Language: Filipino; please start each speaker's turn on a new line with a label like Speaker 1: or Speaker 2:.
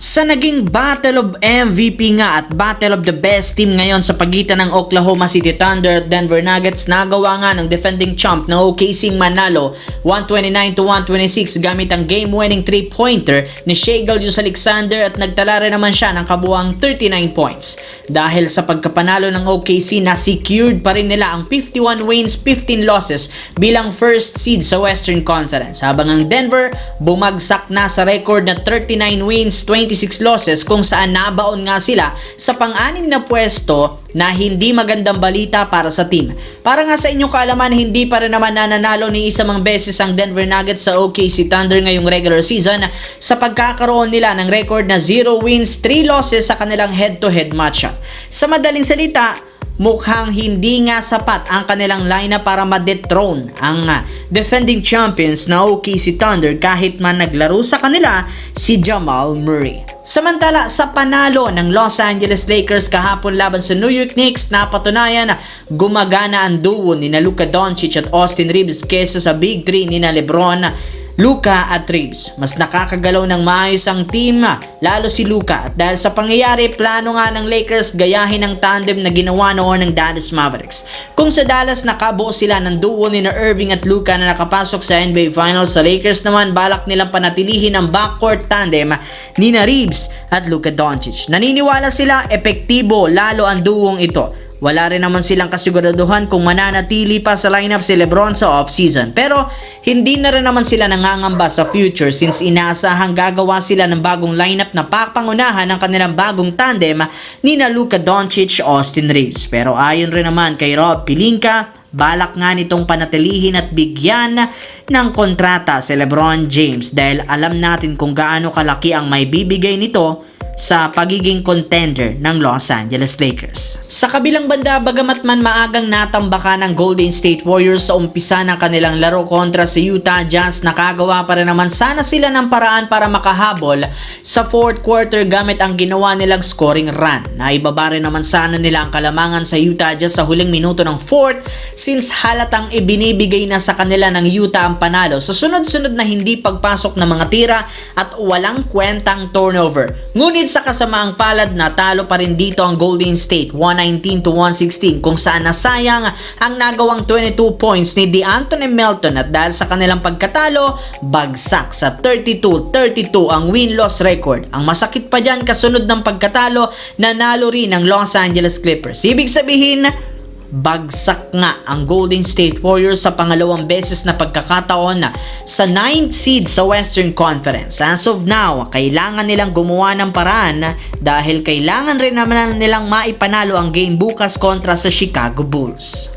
Speaker 1: Sa naging Battle of MVP nga at Battle of the Best Team ngayon sa pagitan ng Oklahoma City Thunder at Denver Nuggets, nagawa nga ng defending champ na OKC manalo 129-126 gamit ang game-winning 3-pointer ni Shai Gilgeous-Alexander at nagtala rin naman siya ng kabuuang 39 points. Dahil sa pagkapanalo ng OKC, na-secured pa rin nila ang 51 wins, 15 losses bilang first seed sa Western Conference. Habang ang Denver bumagsak na sa record na 39 wins, 26 losses kung saan nabaon nga sila sa pang-anim na pwesto na hindi magandang balita para sa team. Para nga sa inyong kaalaman, hindi pa rin naman nananalo ni isa mang beses ang Denver Nuggets sa OKC Thunder ngayong regular season sa pagkakaroon nila ng record na 0 wins, 3 losses sa kanilang head-to-head matchup. Sa madaling salita, mukhang hindi nga sapat ang kanilang lineup para ma-dethrone ang defending champions na OKC Thunder kahit man naglaro sa kanila si Jamal Murray. Samantala, sa panalo ng Los Angeles Lakers kahapon laban sa New York Knicks, napatunayan na gumagana ang duo ni Luka Doncic at Austin Reeves kesa sa Big 3 ni LeBron, Luka at Reeves. Mas nakakagalaw ng maayos ang team, lalo si Luka, at dahil sa pangyayari, plano nga ng Lakers gayahin ang tandem na ginawa noon ng Dallas Mavericks. Kung sa Dallas nakabuo sila ng duo ni Irving at Luka na nakapasok sa NBA Finals, sa Lakers naman balak nilang panatilihin ang backcourt tandem ni Reeves at Luka Doncic. Naniniwala sila epektibo lalo ang duong ito. Wala rin naman silang kasiguraduhan kung mananatili pa sa lineup si LeBron sa off-season. Pero hindi na rin naman sila nangangamba sa future since inaasahang gagawa sila ng bagong lineup na papangunahan ng kanilang bagong tandem ni Luka Doncic, Austin Reeves. Pero ayon rin naman kay Rob Pelinka, balak nga nitong panatilihin at bigyan ng kontrata si LeBron James dahil alam natin kung gaano kalaki ang may bibigay nito sa pagiging contender ng Los Angeles Lakers. Sa kabilang banda, bagamat man maagang natambakan ng Golden State Warriors sa umpisa ng kanilang laro kontra sa Utah Jazz, nakagawa pa rin naman sana sila ng paraan para makahabol sa fourth quarter gamit ang ginawa nilang scoring run. Naibaba rin naman sana nila ang kalamangan sa Utah Jazz sa huling minuto ng fourth since halatang ibinibigay na sa kanila ng Utah ang panalo sa sunod-sunod na hindi pagpasok ng mga tira at walang kwentang turnover. Ngunit sa kasamaang palad, natalo pa rin dito ang Golden State 119-116 kung saan nasayang ang nagawang 22 points ni DeAnthony Melton at dahil sa kanilang pagkatalo, bagsak sa 32-32 ang win-loss record. Ang masakit pa dyan, kasunod ng pagkatalo, nanalo rin ang Los Angeles Clippers. Ibig sabihin, bagsak nga ang Golden State Warriors sa pangalawang beses na pagkakataon sa 9th seed sa Western Conference. As of now, kailangan nilang gumawa ng paraan dahil kailangan rin naman nilang maipanalo ang game bukas kontra sa Chicago Bulls.